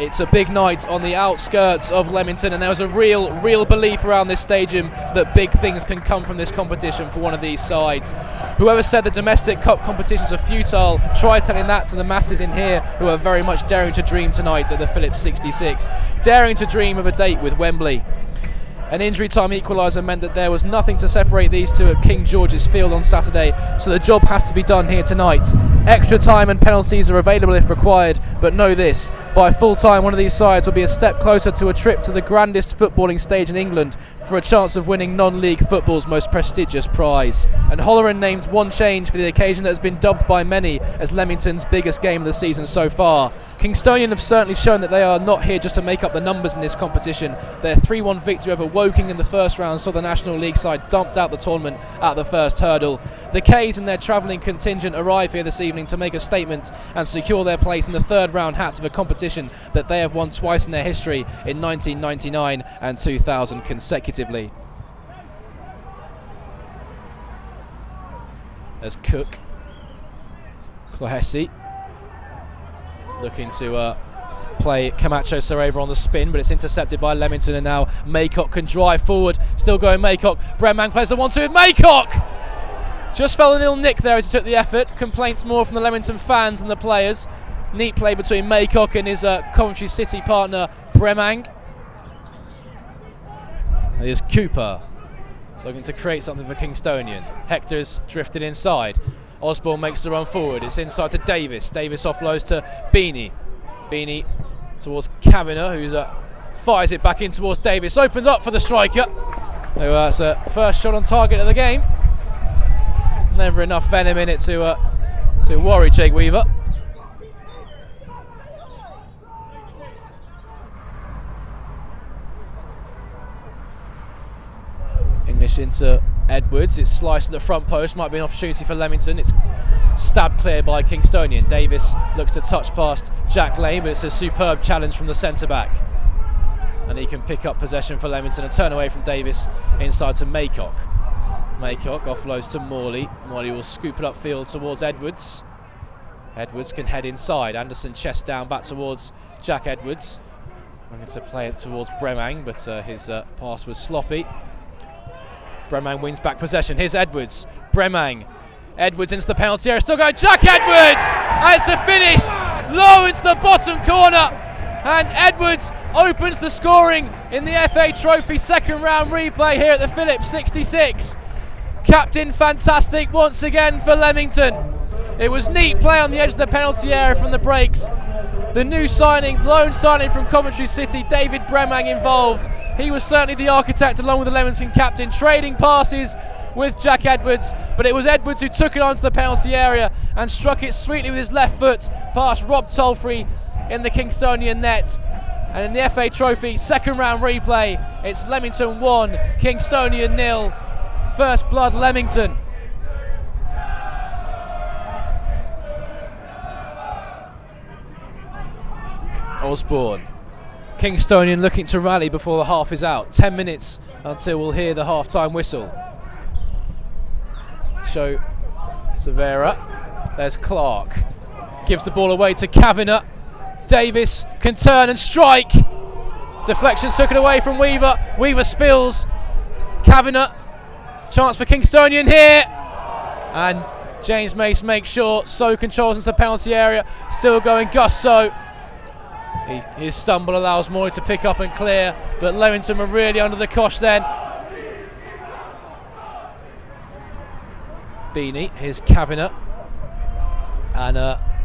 It's a big night on the outskirts of Leamington, and there was a real belief around this stadium that big things can come from this competition for one of these sides. Whoever said the domestic cup competitions are futile, try telling that to the masses in here who are very much daring to dream tonight at the Phillips 66, daring to dream of a date with Wembley. An injury time equaliser meant that there was nothing to separate these two at King George's Field on Saturday, so the job has to be done here tonight. Extra time and penalties are available if required, but know this, by full time one of these sides will be a step closer to a trip to the grandest footballing stage in England for a chance of winning non-league football's most prestigious prize. And Holleran names one change for the occasion that has been dubbed by many as Leamington's biggest game of the season so far. Kingstonian have certainly shown that they are not here just to make up the numbers in this competition. Their 3-1 victory over Woking in the first round saw the National League side dumped out the tournament at the first hurdle. The K's and their travelling contingent arrive here this evening to make a statement and secure their place in the third round hat of a competition that they have won twice in their history in 1999 and 2000 consecutively. As Cook, Clohesi looking to play Camacho Sareva on the spin, but it's intercepted by Leamington, and now Maycock can drive forward. Still going Maycock. Bremang plays the 1-2 with Maycock! Just fell an ill nick there as he took the effort. Complaints more from the Leamington fans and the players. Neat play between Maycock and his Coventry City partner Bremang. Here's Cooper looking to create something for Kingstonian. Hector's drifted inside. Osborne makes the run forward. It's inside to Davis. Davis offloads to Beanie. Beanie towards Kavanagh, who's fires it back in towards Davis. Opens up for the striker. So that's a first shot on target of the game. Never enough venom in it to worry Jake Weaver. English into Edwards. It's sliced at the front post. Might be an opportunity for Leamington. It's stabbed clear by Kingstonian. Davis looks to touch past Jack Lane, but it's a superb challenge from the centre-back. And he can pick up possession for Leamington and turn away from Davis inside to Maycock. Maycock offloads to Morley. Morley will scoop it upfield towards Edwards. Edwards can head inside. Anderson chest down back towards Jack Edwards. Looking to play it towards Bremang, but his pass was sloppy. Bremang wins back possession. Here's Edwards. Bremang. Edwards into the penalty area. Still going Jack Edwards! And it's a finish. Low into the bottom corner. And Edwards opens the scoring in the FA Trophy second round replay here at the Phillips 66. Captain fantastic once again for Leamington. It was neat play on the edge of the penalty area from the breaks. The new signing, loan signing from Coventry City, David Bremang involved. He was certainly the architect along with the Leamington captain, trading passes with Jack Edwards, but it was Edwards who took it onto the penalty area and struck it sweetly with his left foot past Rob Tolfrey in the Kingstonian net. And in the FA Trophy second round replay, it's Leamington 1, Kingstonian 0. First blood Leamington. Osborne. Kingstonian looking to rally before the half is out. 10 minutes until we'll hear the half-time whistle. Show Severa. There's Clark. Gives the ball away to Kavanagh. Davis can turn and strike. Deflection took it away from Weaver. Weaver spills. Kavanagh. Chance for Kingstonian here. And James Mace makes sure. So controls into the penalty area. Still going Gus So. His stumble allows Morley to pick up and clear, but Leamington were really under the cosh then. Beanie, here's Kavanagh. And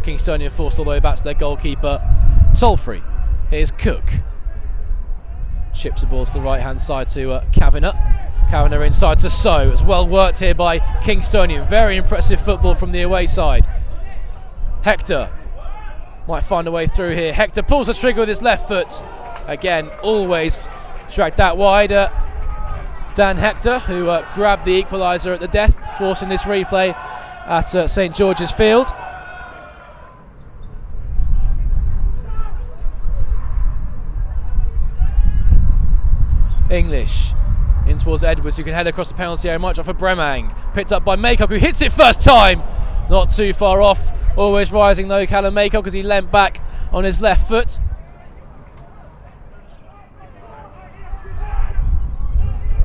Kingstonian forced all the way back to their goalkeeper, Tolfrey. Here's Cook. Chips the ball to the right-hand side to Kavanagh. Kavanagh inside to So. It's well worked here by Kingstonian. Very impressive football from the away side. Hector might find a way through here. Hector pulls the trigger with his left foot. Again, always dragged that wide. Dan Hector, who grabbed the equaliser at the death, forcing this replay at St George's Field. English in towards Edwards, who can head across the penalty area. Much off for Bremang. Picked up by Maycock, who hits it first time. Not too far off. Always rising though, Callum Maycock, as he leant back on his left foot.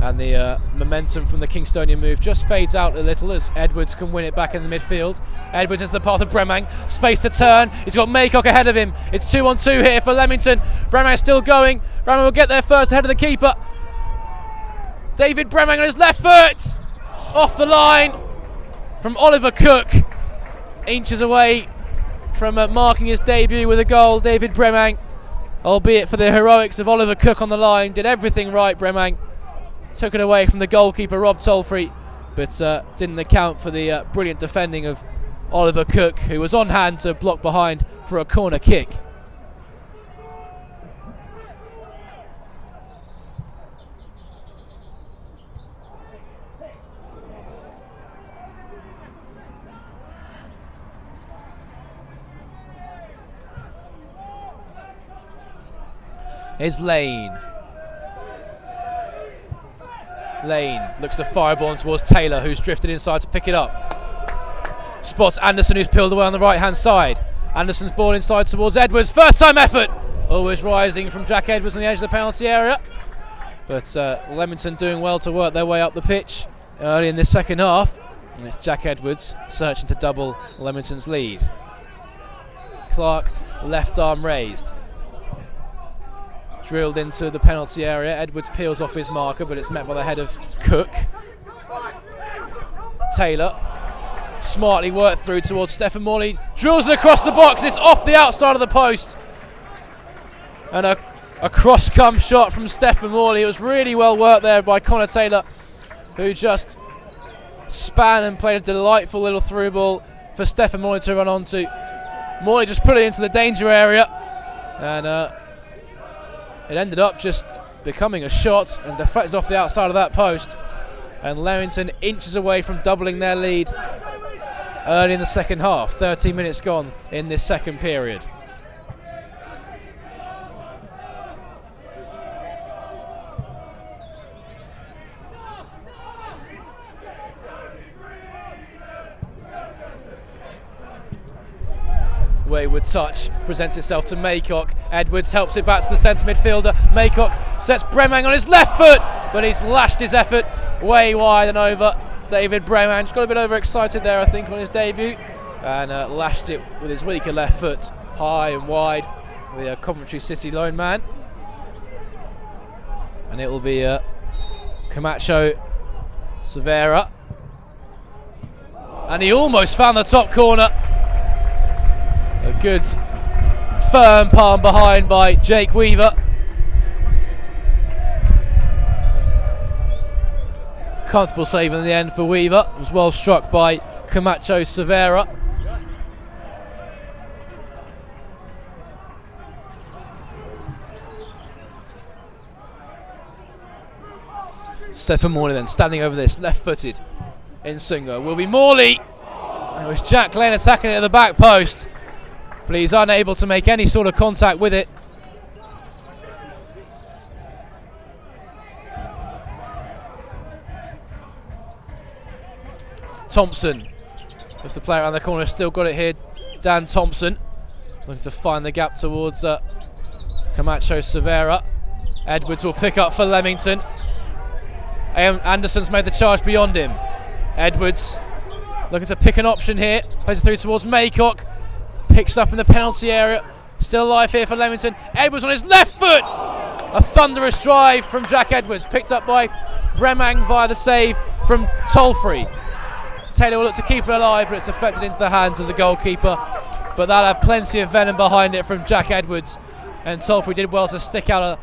And the momentum from the Kingstonian move just fades out a little as Edwards can win it back in the midfield. Edwards is the path of Bremang. Space to turn. He's got Maycock ahead of him. It's 2-on-2 here for Leamington. Bremang still going. Bremang will get there first ahead of the keeper. David Bremang on his left foot. Off the line from Oliver Cook. Inches away from marking his debut with a goal. David Bremang, albeit for the heroics of Oliver Cook on the line, did everything right. Bremang took it away from the goalkeeper Rob Tolfrey, but didn't account for the brilliant defending of Oliver Cook, who was on hand to block behind for a corner kick. Here's Lane. Lane looks to fireball towards Taylor, who's drifted inside to pick it up. Spots Anderson, who's peeled away on the right-hand side. Anderson's ball inside towards Edwards. First time effort. Always rising from Jack Edwards on the edge of the penalty area. But Leamington doing well to work their way up the pitch early in this second half. And it's Jack Edwards searching to double Leamington's lead. Clark, left arm raised. Drilled into the penalty area. Edwards peels off his marker, but it's met by the head of Cook. Taylor smartly worked through towards Stephen Morley. Drills it across the box, and it's off the outside of the post. And a cross-come shot from Stephen Morley. It was really well worked there by Connor Taylor, who just span and played a delightful little through ball for Stephen Morley to run onto. Morley just put it into the danger area, and it ended up just becoming a shot and deflected off the outside of that post. And Leamington inches away from doubling their lead early in the second half. 13 minutes gone in this second period. Wayward touch presents itself to Maycock. Edwards helps it back to the centre midfielder. Maycock sets Bremang on his left foot, but he's lashed his effort way wide and over. David Bremang just got a bit overexcited there, I think, on his debut, and lashed it with his weaker left foot high and wide. The Coventry City lone man, and it will be Camacho Severa, and he almost found the top corner. A good firm palm behind by Jake Weaver. Comfortable save in the end for Weaver. It was well struck by Camacho Severa. Stephen Morley then standing over this, left-footed in Sungo. Will be Morley. It was Jack Lane attacking it at the back post, but he's unable to make any sort of contact with it. Thompson was the player around the corner, still got it here. Dan Thompson looking to find the gap towards Camacho Severa. Edwards will pick up for Leamington. Anderson's made the charge beyond him. Edwards looking to pick an option here, plays it through towards Maycock. Picks up in the penalty area. Still alive here for Leamington. Edwards on his left foot. A thunderous drive from Jack Edwards, picked up by Bremang via the save from Tolfrey. Taylor will look to keep it alive, but it's deflected into the hands of the goalkeeper. But that had plenty of venom behind it from Jack Edwards, and Tolfrey did well to stick out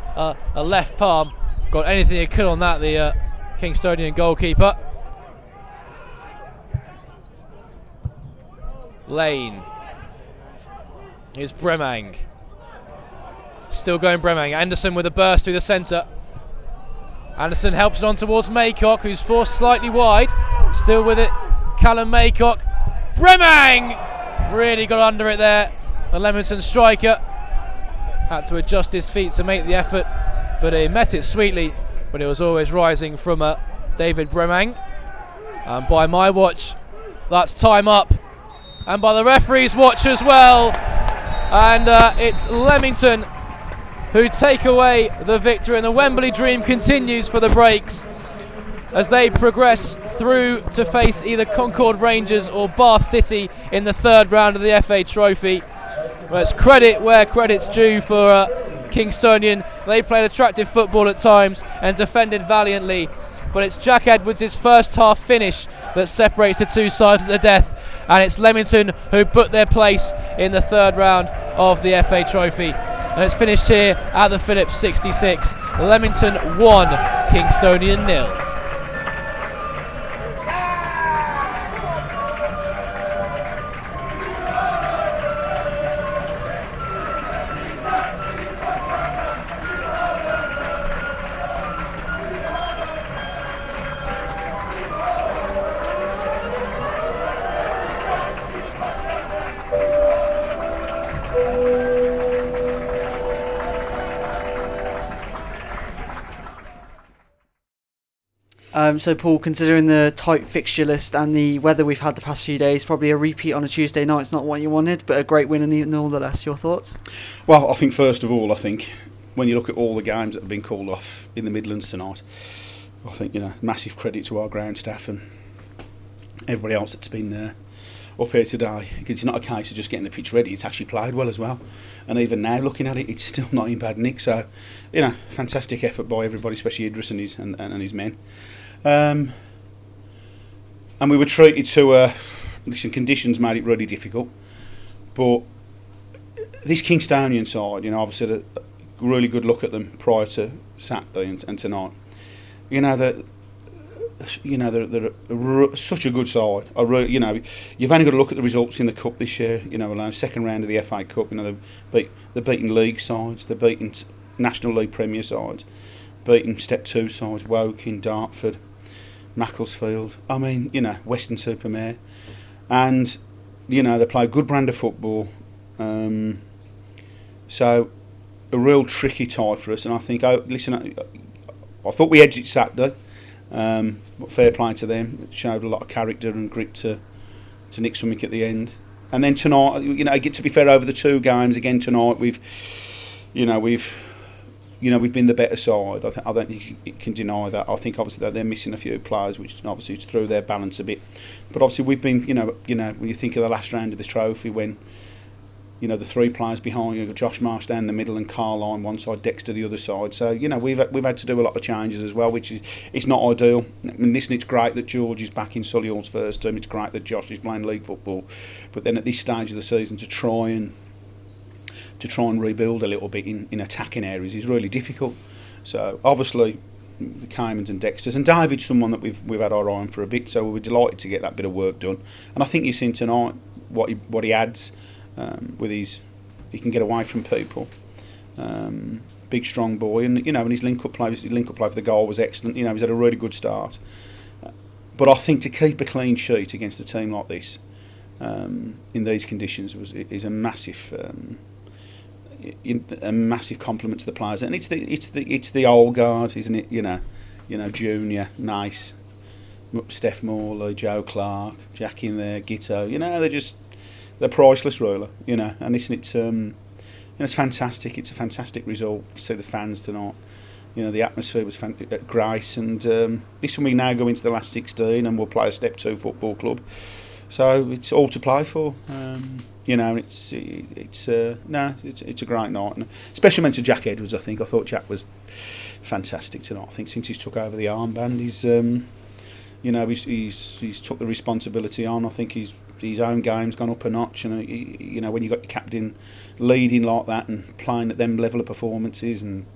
a left palm. Got anything he could on that, the Kingstonian goalkeeper. Lane. Here's Bremang. Still going Bremang. Anderson with a burst through the centre. Anderson helps it on towards Maycock, who's forced slightly wide. Still with it, Callum Maycock. Bremang really got under it there. The Leamington striker had to adjust his feet to make the effort, but he met it sweetly. But it was always rising from David Bremang. And by my watch, that's time up. And by the referee's watch as well. And it's Leamington who take away the victory, and the Wembley dream continues for the Breaks. as they progress through to face either Concord Rangers or Bath City in the third round of the FA Trophy. Well, it's credit where credit's due for Kingstonian. They played attractive football at times and defended valiantly, but it's Jack Edwards' first half finish that separates the two sides at the death, and it's Leamington who put their place in the third round of the FA Trophy. And it's finished here at the Phillips 66. Leamington 1, Kingstonian 0. So Paul, considering the tight fixture list and the weather we've had the past few days, probably a repeat on a Tuesday night. It's not what you wanted, but a great win nonetheless. Your thoughts? Well, I think first of all, when you look at all the games that have been called off in the Midlands tonight, I think, massive credit to our ground staff and everybody else that's been up here today, because it's not a case of just getting the pitch ready, it's actually played well as well, and even now looking at it, it's still not in bad nick. So fantastic effort by everybody, especially Idris and his men. And we were treated to some conditions made it really difficult, but this Kingstonian side, obviously had a really good look at them prior to Saturday and tonight. They're such a good side. You've only got to look at the results in the cup this year. Second round of the FA Cup. They're beating league sides. They're beating National League Premier sides. Beating Step 2 sides. Woking, Dartford, Macclesfield. Western Supermare, and they play a good brand of football. So a real tricky tie for us. And I think, I thought we edged it Saturday. But fair play to them. It showed a lot of character and grit to nick something at the end. And then tonight, to be fair, over the two games again tonight, we've been the better side. I don't think you can deny that. I think obviously that they're missing a few players, which obviously threw their balance a bit. But obviously we've been, when you think of the last round of this trophy, when the three players behind, you've got Josh Marsh down the middle and Carline one side, Dexter the other side. So we've had to do a lot of changes as well, which is it's not ideal. Listen, it's great that George is back in Solihull's first team. It's great that Josh is playing league football, but then at this stage of the season to try and rebuild a little bit in attacking areas is really difficult. So obviously the Caymans and Dexters, and David's someone that we've had our eye on for a bit. So we were delighted to get that bit of work done. And I think you've seen tonight what he adds. He can get away from people. Big strong boy, and and his link up play for the goal was excellent. He's had a really good start. But I think to keep a clean sheet against a team like this in these conditions is a massive compliment to the players. And it's the old guard, isn't it? Junior, Nice, Steph Morley, Joe Clark, Jack in there, Gitto. They're priceless, really, and listen, it's fantastic. It's a fantastic result. You see the fans tonight. The atmosphere was at Grace, and listen, we now go into the last 16, and we'll play a Step 2 football club. So it's all to play for. It's a great night, and especially meant to Jack Edwards. I thought Jack was fantastic tonight. I think since he's took over the armband, he's took the responsibility on. I think his own game's gone up a notch, and when you got your captain leading like that and playing at them level of performances and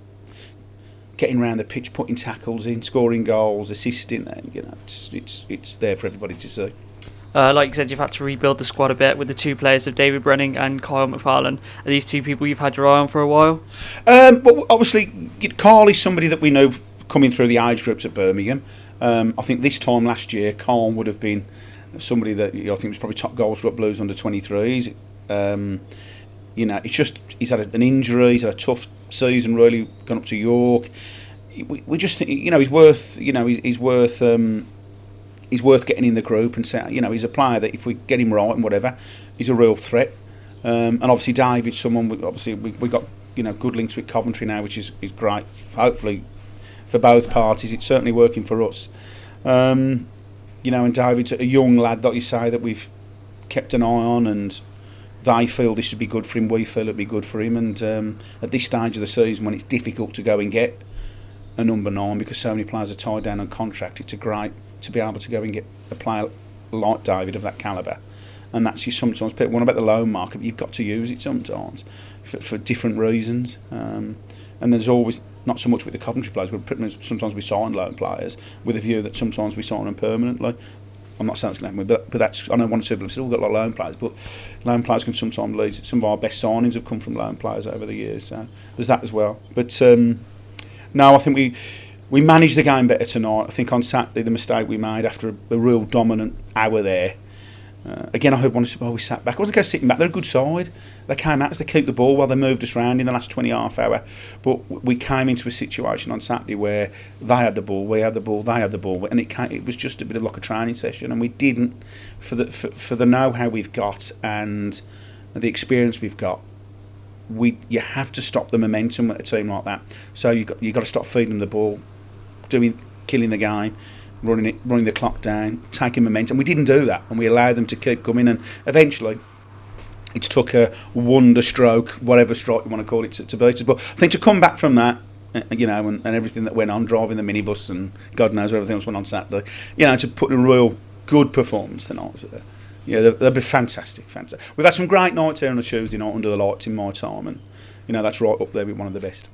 getting around the pitch, putting tackles in, scoring goals, assisting, then it's there for everybody to see. Like you said, you've had to rebuild the squad a bit with the two players of David Brenning and Kyle McFarlane. Are these two people you've had your eye on for a while? Well, obviously, Kyle is somebody that we know coming through the age groups at Birmingham. I think this time last year, Kyle would have been somebody that I think was probably top goal scorer at Blues under 23s. He's had an injury. He's had a tough season. Really gone up to York. We just think he's worth getting in the group and say he's a player that if we get him right and whatever, he's a real threat. And obviously David's someone. We got good links with Coventry now, which is great. Hopefully for both parties, it's certainly working for us. And David's a young lad, like you say, that we've kept an eye on, and they feel this would be good for him. We feel it'd be good for him. And at this stage of the season, when it's difficult to go and get a number 9 because so many players are tied down on contract, it's great to be able to go and get a player like David of that calibre. And that's you. Sometimes people want about the loan market, but you've got to use it sometimes for different reasons. And there's always, not so much with the Coventry players, but sometimes we sign loan players with a view that sometimes we sign them permanently. I'm not saying it's going to happen, but that's, I know one or two people have said, we've got a lot of loan players, but loan players can sometimes lead. Some of our best signings have come from loan players over the years, so there's that as well. But no, I think we managed the game better tonight. I think on Saturday, the mistake we made after a real dominant hour there, again, I heard one say, we sat back. I wasn't going to sitting back. They're a good side. They came at us, they keep the ball while they moved us around in the last 20 half hour. But we came into a situation on Saturday where they had the ball, we had the ball, they had the ball, and it was just a bit of like a training session. And we didn't, for the know-how we've got and the experience we've got, you have to stop the momentum at a team like that. So you got to stop feeding them the ball, killing the game, running the clock down, taking momentum. We didn't do that, and we allowed them to keep coming. And eventually, it took a wonder stroke, whatever stroke you want to call it, to beat us. But I think to come back from that, and everything that went on, driving the minibus and God knows everything else went on Saturday, to put in a real good performance tonight. They'll be fantastic. We've had some great nights here on a Tuesday night under the lights in my time, and that's right up there with one of the best.